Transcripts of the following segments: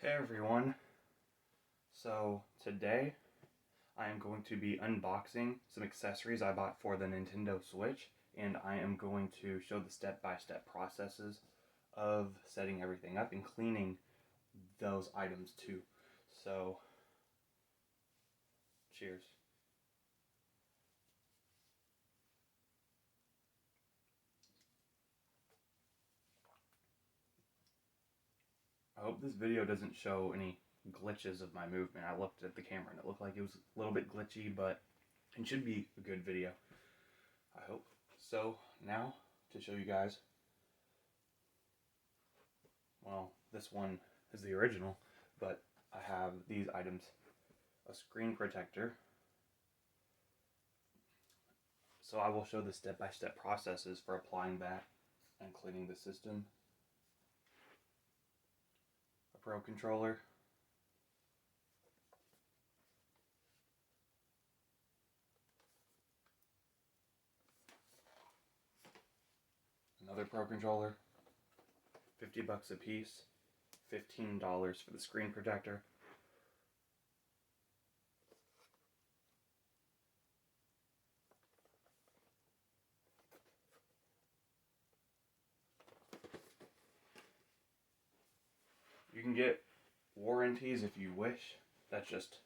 Hey everyone, so today I am going to be unboxing some accessories I bought for the Nintendo Switch, and I am going to show the step-by-step processes of setting everything up and cleaning those items too. So, cheers. I hope this video doesn't show any glitches of my movement. I looked at the camera and it looked like it was a little bit glitchy, but it should be a good video, I hope. So now to show you guys, well, this one is the original, but I have these items: a screen protector. So I will show the step-by-step processes for applying that and cleaning the system. A Pro controller. Another Pro controller. $50 a piece. $15 for the screen protector. You can get warranties if you wish. That's just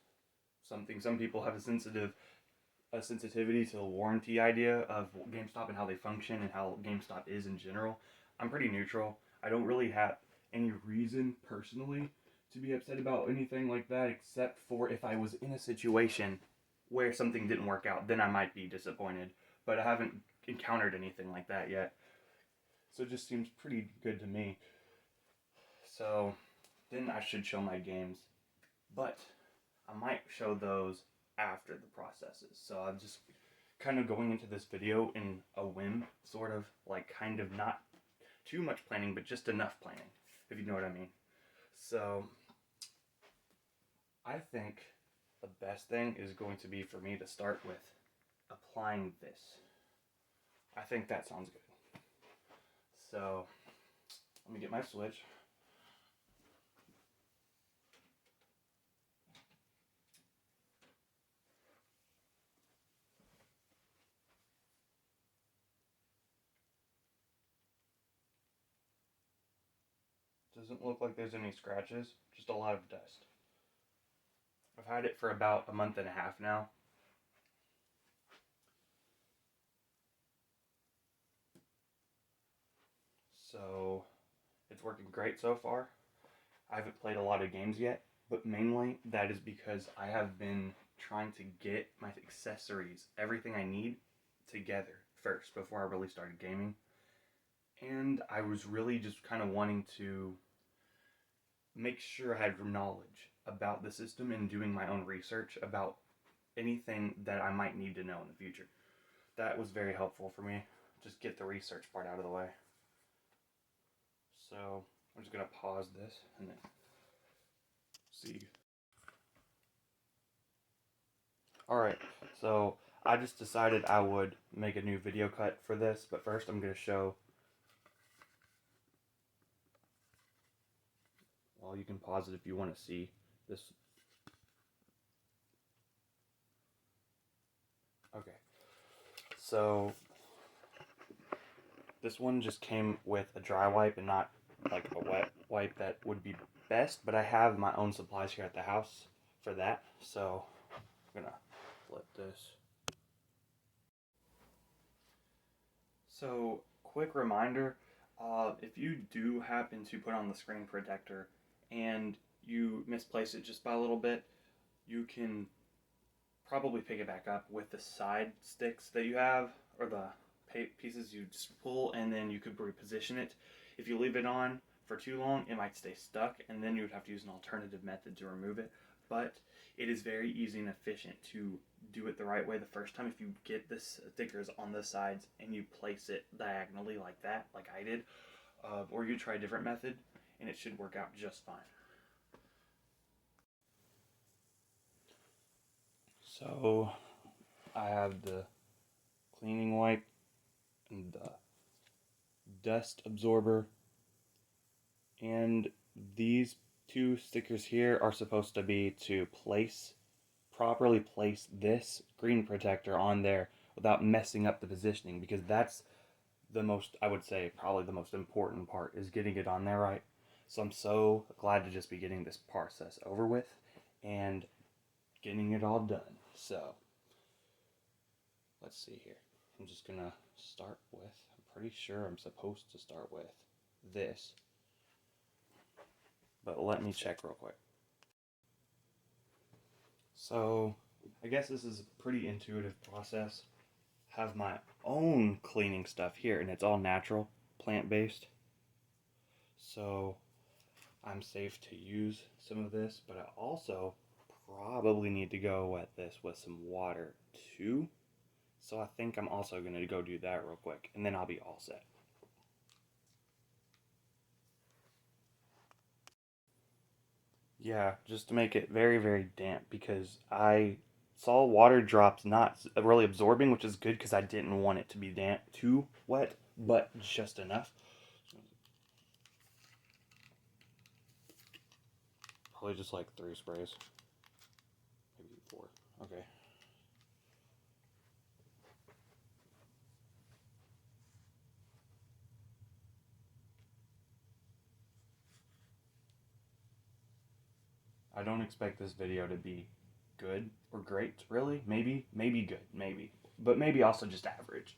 something some people have a sensitivity to the warranty idea of GameStop and how they function and how GameStop is in general. I'm pretty neutral. I don't really have any reason personally to be upset about anything like that, except for if I was in a situation where something didn't work out, then I might be disappointed. But I haven't encountered anything like that yet. So it just seems pretty good to me. So then I should show my games. But I might show those after the processes. So I'm just kind of going into this video in a whim, sort of, like kind of not too much planning, but just enough planning, if you know what I mean. So I think the best thing is going to be for me to start with applying this. I think that sounds good. So let me get my Switch. Doesn't look like there's any scratches, just a lot of dust. I've had it for about a month and a half now. So it's working great so far. I haven't played a lot of games yet, but mainly that is because I have been trying to get my accessories, everything I need, together first before I really started gaming. And I was really just kind of wanting to make sure I had knowledge about the system and doing my own research about anything that I might need to know in the future. That was very helpful for me. Just get the research part out of the way. So I'm just going to pause this and then see. Alright, so I just decided I would make a new video cut for this, but first I'm going to show. Well, you can pause it if you want to see this. Okay, so this one just came with a dry wipe and not like a wet wipe. That would be best, but I have my own supplies here at the house for that, so I'm gonna flip this. So, quick reminder, if you do happen to put on the screen protector and you misplace it just by a little bit, you can probably pick it back up with the side sticks that you have, or the pieces you just pull, and then you could reposition it. If you leave it on for too long, it might stay stuck, and then you would have to use an alternative method to remove it. But it is very easy and efficient to do it the right way the first time. If you get the stickers on the sides and you place it diagonally like that, like I did, or you try a different method, and it should work out just fine. So I have the cleaning wipe and the dust absorber, and these two stickers here are supposed to be to properly place this screen protector on there without messing up the positioning, because that's the most, I would say, probably the most important part is getting it on there right. So I'm so glad to just be getting this process over with and getting it all done. So let's see here. I'm just gonna start with, I'm pretty sure I'm supposed to start with this, but let me check real quick. So I guess this is a pretty intuitive process. Have my own cleaning stuff here, and it's all natural, plant-based. So I'm safe to use some of this, but I also probably need to go wet this with some water too. So I think I'm also going to go do that real quick, and then I'll be all set. Yeah, just to make it very, very damp, because I saw water drops not really absorbing, which is good because I didn't want it to be damp, too wet, but just enough. Probably just like 3 sprays. Maybe 4. Okay. I don't expect this video to be good or great, really. Maybe good, maybe. But maybe also just average.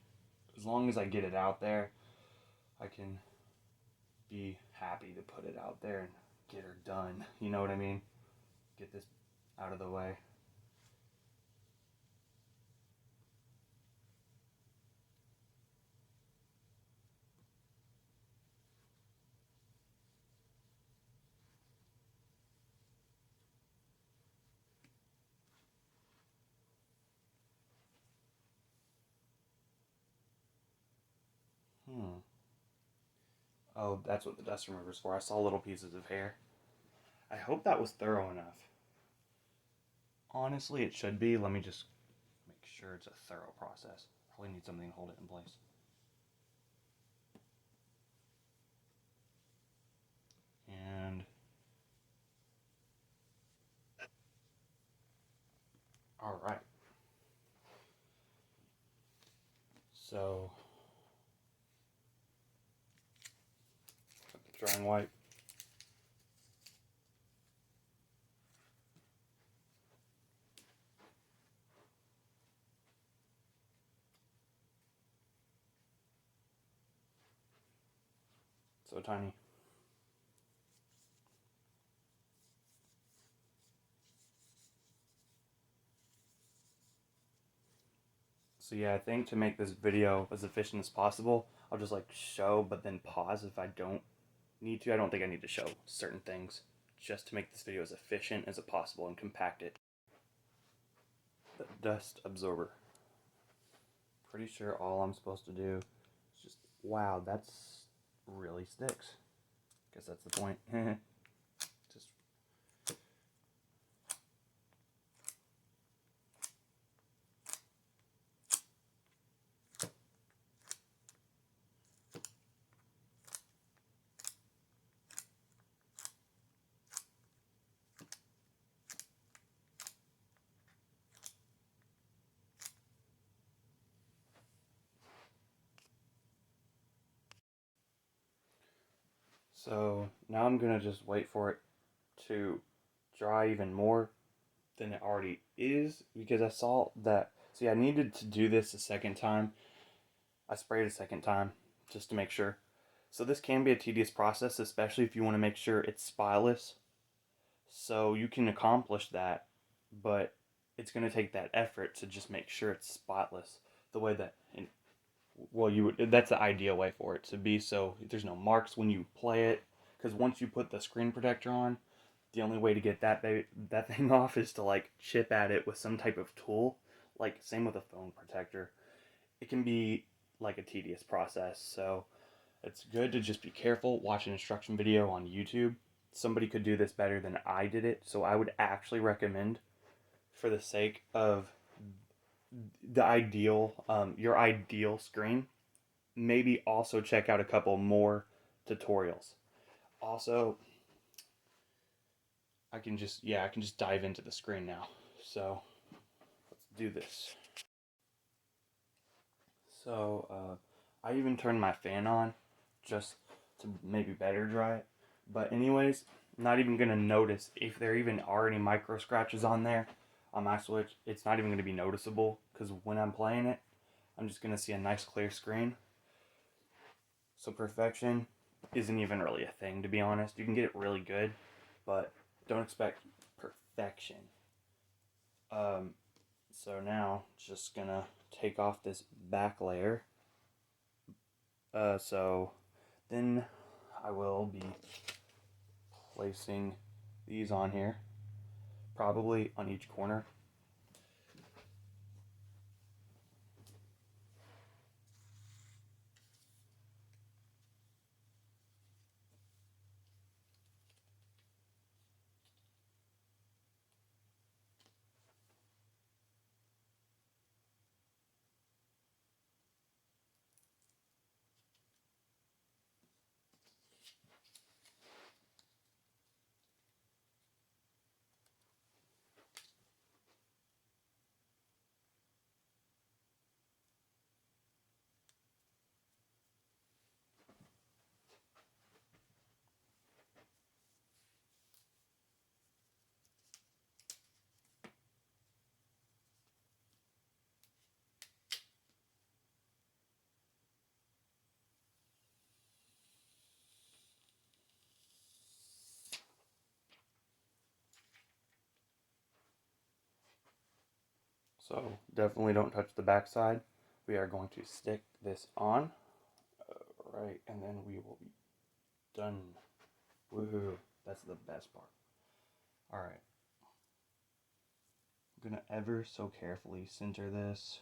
As long as I get it out there, I can be happy to put it out there and get her done. You know what I mean? Get this out of the way. Oh, that's what the dust remover is for. I saw little pieces of hair. I hope that was thorough enough. Honestly, it should be. Let me just make sure it's a thorough process. Probably need something to hold it in place. And all right. So, got the drying wipe. So tiny. So yeah, I think to make this video as efficient as possible, I'll just like show, but then pause if I don't need to. I don't think I need to show certain things just to make this video as efficient as possible and compact it. The dust absorber. Pretty sure all I'm supposed to do is just, wow, that's really sticks. Guess that's the point. Just so now I'm gonna just wait for it to dry even more than it already is, because I saw that. See, I needed to do this a second time. I sprayed a second time just to make sure. So this can be a tedious process, especially if you want to make sure it's spileless. So you can accomplish that, but it's going to take that effort to just make sure it's spotless the way that, well, you would, that's the ideal way for it to be, so there's no marks when you play it, because once you put the screen protector on, the only way to get that thing off is to like chip at it with some type of tool, like same with a phone protector. It can be like a tedious process, so it's good to just be careful. Watch an instruction video on YouTube. Somebody could do this better than I did it, so I would actually recommend, for the sake of the ideal, your ideal screen, maybe also check out a couple more tutorials. Also, I can just dive into the screen now. So let's do this. So I even turned my fan on just to maybe better dry it. But anyways, not even gonna notice if there even are any micro scratches on there on my Switch. It's not even gonna be noticeable because when I'm playing it, I'm just gonna see a nice clear screen. So perfection isn't even really a thing, to be honest. You can get it really good, but don't expect perfection. So now just gonna take off this back layer. So then I will be placing these on here, probably on each corner. So definitely don't touch the back side. We are going to stick this on, right, and then we will be done. Woohoo, that's the best part. All right, I'm gonna ever so carefully center this.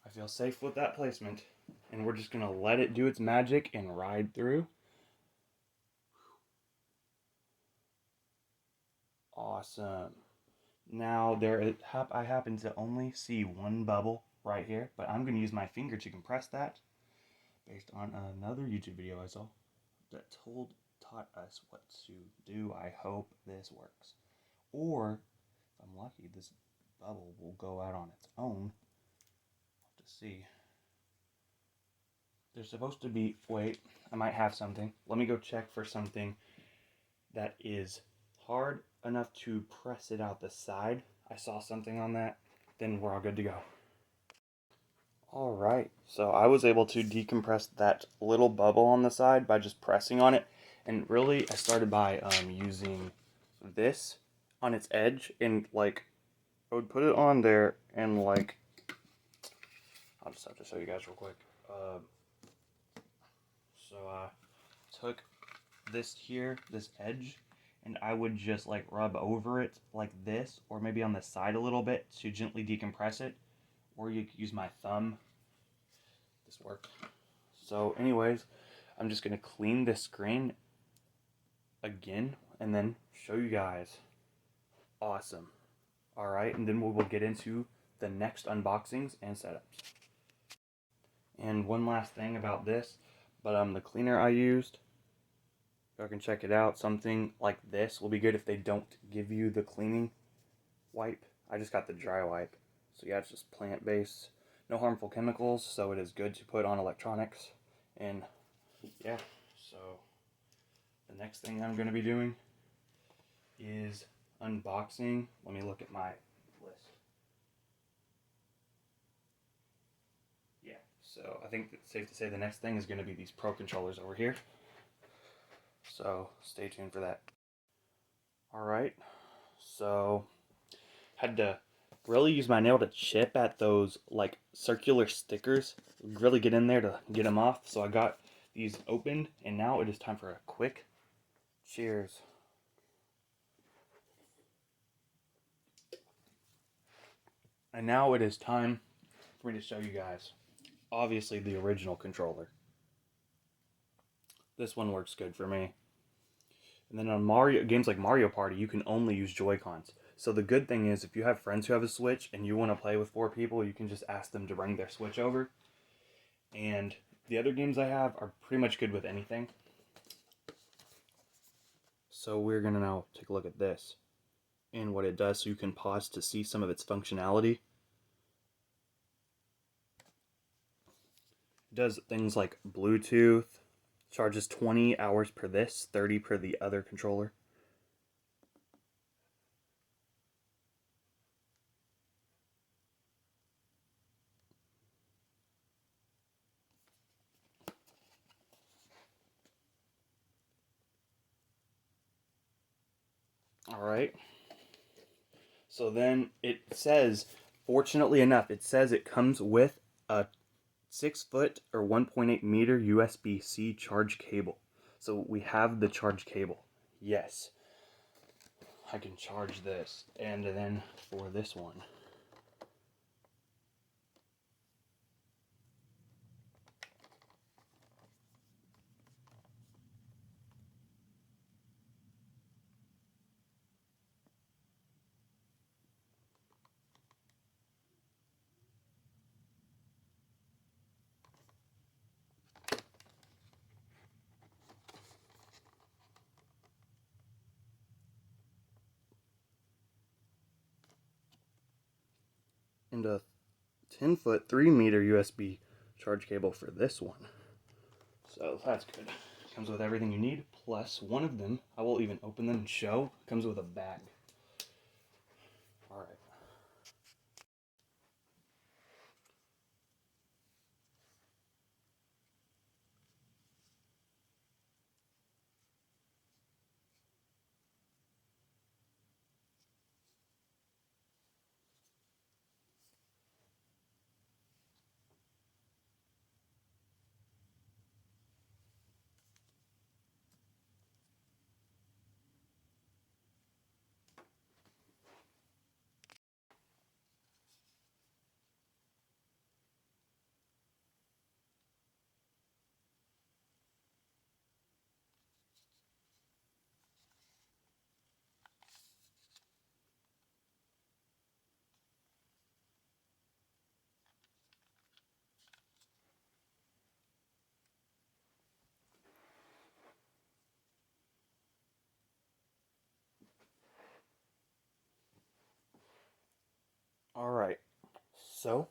I feel safe with that placement. And we're just gonna let it do its magic and ride through. Awesome. Now I happen to only see one bubble right here, but I'm gonna use my finger to compress that based on another YouTube video I saw that taught us what to do. I hope this works. Or if I'm lucky, this bubble will go out on its own. We'll have to see. There's supposed to be, wait, I might have something. Let me go check for something that is hard enough to press it out the side. I saw something on that. Then we're all good to go. All right, so I was able to decompress that little bubble on the side by just pressing on it. And really, I started by using this on its edge, and like, I would put it on there, and like, I'll just have to show you guys real quick. So I took this here, this edge, and I would just like rub over it like this, or maybe on the side a little bit to gently decompress it, or you could use my thumb. This worked. So anyways, I'm just gonna clean this screen again and then show you guys. Awesome. All right, and then we will get into the next unboxings and setups. And one last thing about this, but the cleaner I used, you can check it out. Something like this will be good if they don't give you the cleaning wipe. I just got the dry wipe. So yeah, it's just plant-based, no harmful chemicals, so it is good to put on electronics. And yeah, so the next thing I'm going to be doing is unboxing. Let me look at my list. Yeah, so I think it's safe to say the next thing is going to be these Pro controllers over here. So stay tuned for that. All right, so had to really use my nail to chip at those like circular stickers. Really get in there to get them off. So I got these opened, and now it is time for a quick cheers. And now it is time for me to show you guys, obviously, the original controller. This one works good for me. And then on Mario games like Mario Party, you can only use Joy-Cons. So the good thing is, if you have friends who have a Switch and you want to play with 4 people, you can just ask them to bring their Switch over. And the other games I have are pretty much good with anything. So we're going to now take a look at this and what it does, so you can pause to see some of its functionality. It does things like Bluetooth, charges 20 hours per this, 30 per the other controller. Alright. So then it says, fortunately enough, it says it comes with a 6-foot or 1.8 meter USB-C charge cable. So we have the charge cable. Yes. I can charge this. And then for this one, and a 10-foot, 3-meter USB charge cable for this one. So that's good. Comes with everything you need, plus one of them, I will even open them and show, comes with a bag. Alright. Alright. So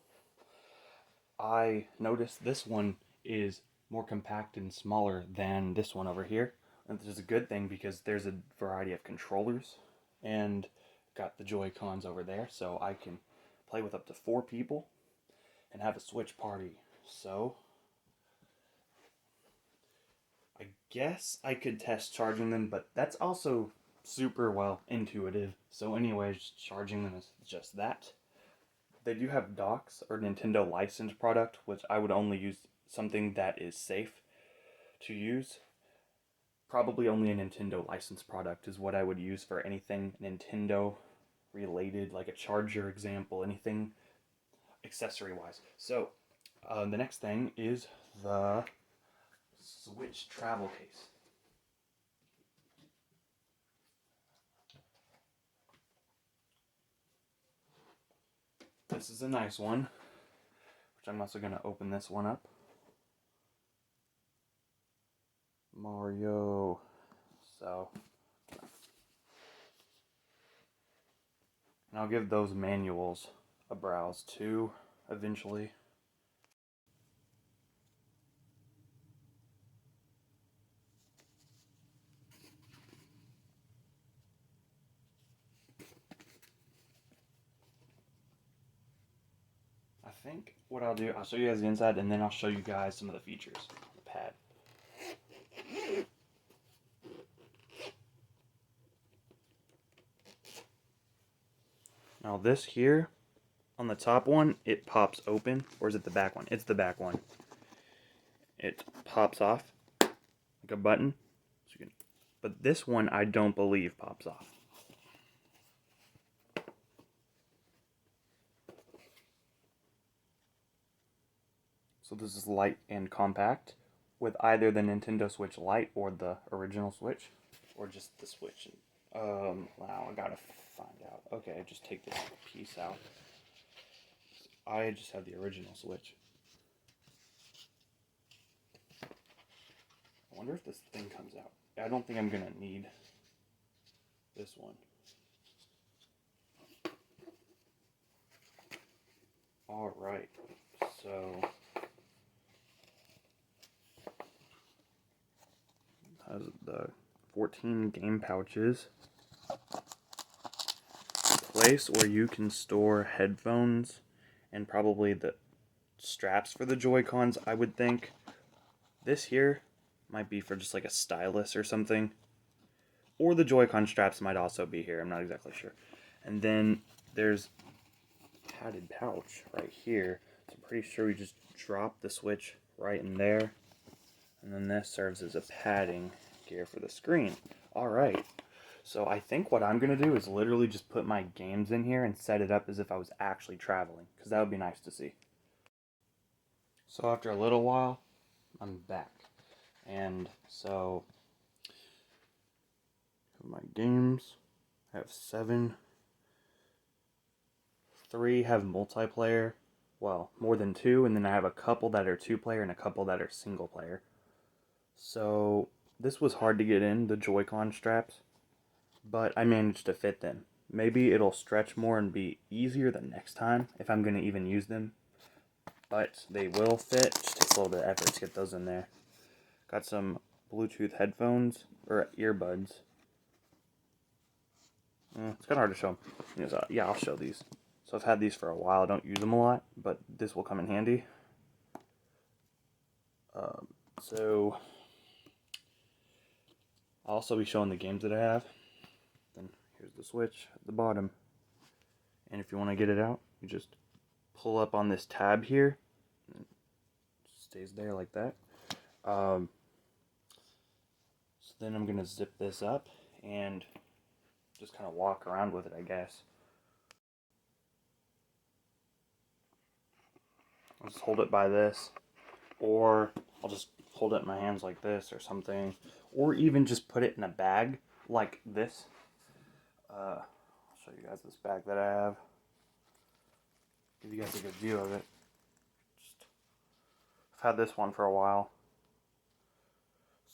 I noticed this one is more compact and smaller than this one over here. And this is a good thing because there's a variety of controllers, and got the Joy-Cons over there, so I can play with up to 4 people and have a Switch party. So I guess I could test charging them, but that's also super well intuitive. So anyways, charging them is just that. They do have docks or Nintendo licensed product, which I would only use something that is safe to use. Probably only a Nintendo licensed product is what I would use for anything Nintendo related, like a charger example, anything accessory wise. So the next thing is the Switch travel case. This is a nice one, which I'm also going to open this one up. Mario. So, and I'll give those manuals a browse too, eventually. I think what I'll do, I'll show you guys the inside, and then I'll show you guys some of the features on the pad. Now this here on the top one, it pops open. Or is it the back one? It's the back one. It pops off like a button. But this one, I don't believe pops off. So this is light and compact with either the Nintendo Switch Lite or the original Switch, or just the Switch. Wow, I gotta find out. Okay, just take this piece out. I just have the original Switch. I wonder if this thing comes out. I don't think I'm gonna need this one. Alright, so has the 14 game pouches. A place where you can store headphones and probably the straps for the Joy-Cons, I would think. This here might be for just like a stylus or something. Or the Joy-Con straps might also be here, I'm not exactly sure. And then there's a padded pouch right here. So I'm pretty sure we just drop the Switch right in there. And then this serves as a padding gear for the screen. Alright, so I think what I'm going to do is literally just put my games in here and set it up as if I was actually traveling, because that would be nice to see. So after a little while, I'm back. And so, my games, I have 7. 3 have multiplayer, well, more than 2, and then I have a couple that are 2-player and a couple that are single-player. So, this was hard to get in, the Joy-Con straps, but I managed to fit them. Maybe it'll stretch more and be easier the next time, if I'm going to even use them. But they will fit, just takes a little bit of effort to get those in there. Got some Bluetooth headphones, or earbuds. It's kind of hard to show them. Yeah, I'll show these. So I've had these for a while, I don't use them a lot, but this will come in handy. So I'll also be showing the games that I have. Then here's the Switch at the bottom. And if you want to get it out, you just pull up on this tab here. And it stays there like that. So then I'm going to zip this up and just kind of walk around with it, I guess. I'll just hold it by this. Or I'll just hold it in my hands like this or something. Or even just put it in a bag like this. I'll show you guys this bag that I have. Give you guys a good view of it. I've had this one for a while.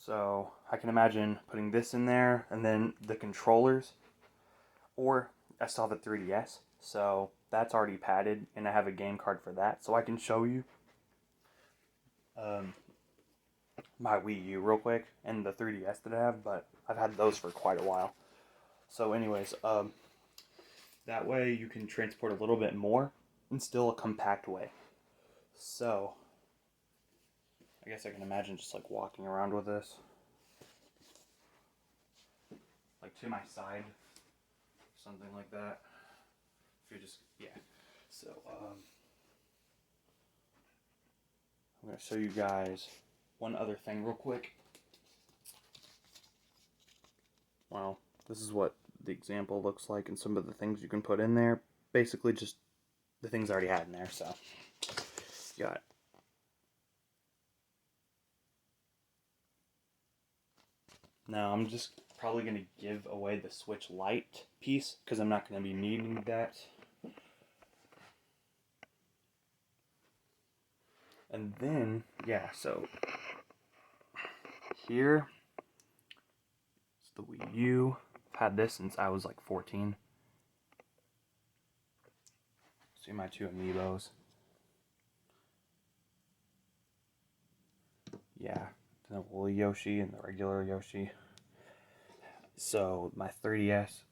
So I can imagine putting this in there and then the controllers. Or I still have a 3DS. So that's already padded and I have a game card for that. So I can show you my Wii U real quick and the 3DS that I have, but I've had those for quite a while. So anyways, that way you can transport a little bit more in still a compact way. So I guess I can imagine just like walking around with this, like to my side, something like that. If you just, yeah. So I'm going to show you guys one other thing real quick. Well, this is what the example looks like and some of the things you can put in there. Basically just the things I already had in there, so you got now I'm just probably going to give away the Switch Lite piece because I'm not going to be needing that. And then, yeah, so here is the Wii U. I've had this since I was like 14. See my 2 amiibos. Yeah, the woolly Yoshi and the regular Yoshi. So my 3DS.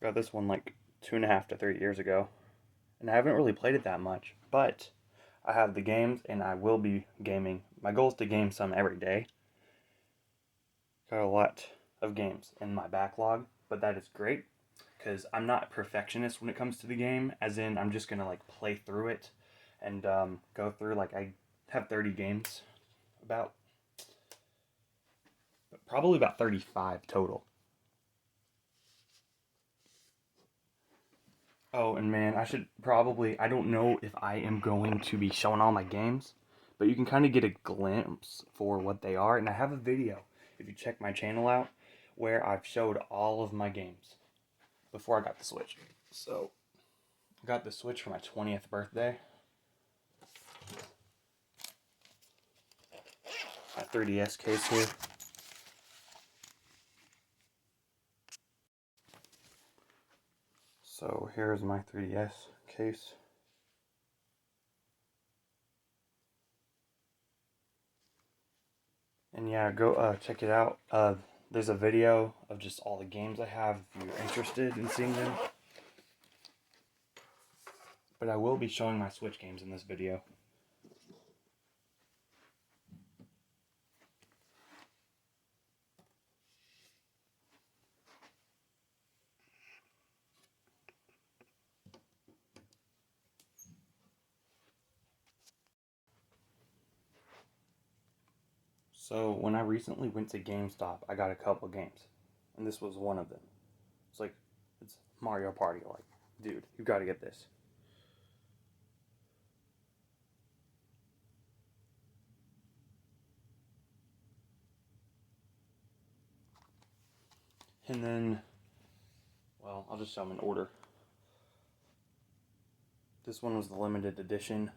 Got this one like 2.5 to 3 years ago. And I haven't really played it that much. But I have the games and I will be gaming my goal is to game some every day. Got a lot of games in my backlog, but that is great because I'm not a perfectionist when it comes to the game, as in I'm just gonna like play through it and go through, like, I have 30 games, probably about 35 total. Oh, and man, I don't know if I am going to be showing all my games, but you can kind of get a glimpse for what they are. And I have a video, if you check my channel out, where I've showed all of my games before I got the Switch. So, I got the Switch for my 20th birthday. My 3DS case here. So, here's my 3DS case. And yeah, go check it out. There's a video of just all the games I have if you're interested in seeing them. But I will be showing my Switch games in this video. So when I recently went to GameStop, I got a couple games, and this was one of them. It's Mario Party. Like, dude, you got to get this. And then, well, I'll just show them in order. This one was the limited edition.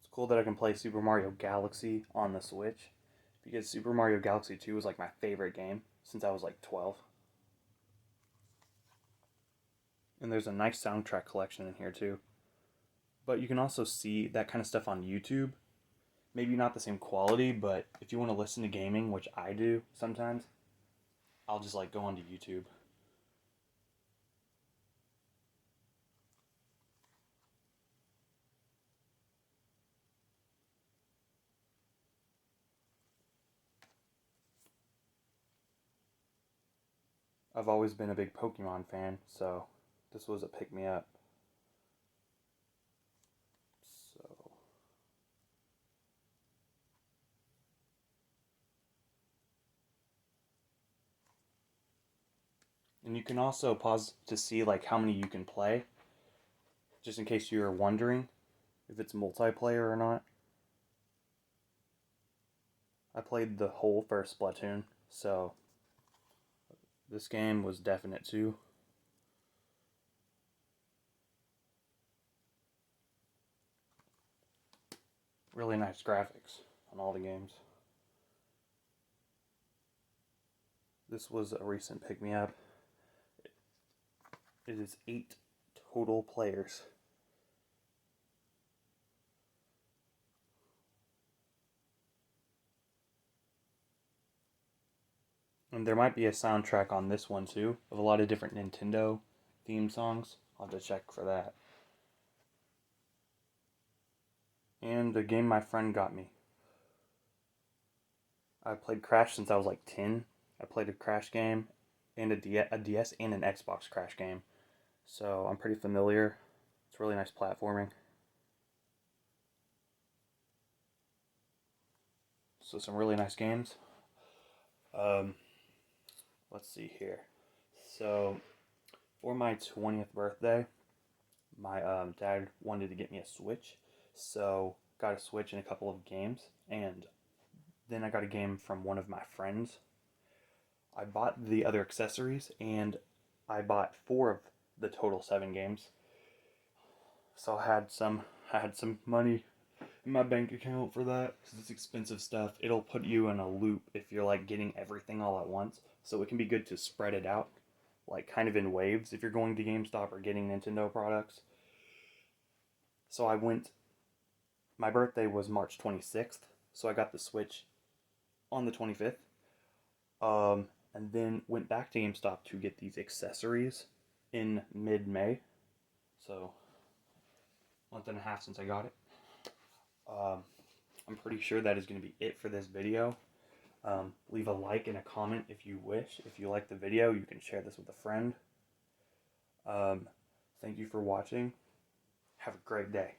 It's cool that I can play Super Mario Galaxy on the Switch, because Super Mario Galaxy 2 was like my favorite game since I was like 12. And there's a nice soundtrack collection in here too. But you can also see that kind of stuff on YouTube. Maybe not the same quality, but if you want to listen to gaming, which I do sometimes, I'll just like go onto YouTube. I've always been a big Pokemon fan, so this was a pick-me-up. So, and you can also pause to see like how many you can play, just in case you're wondering if it's multiplayer or not. I played the whole first Splatoon, so this game was definite too. Really nice graphics on all the games. This was a recent pick-me-up. It is 8 total players. And there might be a soundtrack on this one too, of a lot of different Nintendo theme songs. I'll have to check for that. And a game my friend got me. I played Crash since I was like 10. I played a Crash game and a DS and an Xbox Crash game. So I'm pretty familiar. It's really nice platforming. So some really nice games. Let's see here. So for my 20th birthday, my dad wanted to get me a Switch. So got a Switch and a couple of games. And then I got a game from one of my friends. I bought the other accessories, and I bought 4 of the total 7 games. So I had some money in my bank account for that, because it's expensive stuff. It'll put you in a loop if you're like getting everything all at once. So it can be good to spread it out, like kind of in waves if you're going to GameStop or getting Nintendo products. So my birthday was March 26th, so I got the Switch on the 25th. And then went back to GameStop to get these accessories in mid-May. So, month and a half since I got it. I'm pretty sure that is going to be it for this video. Leave a like and a comment if you wish. If you like the video, you can share this with a friend. Thank you for watching. Have a great day.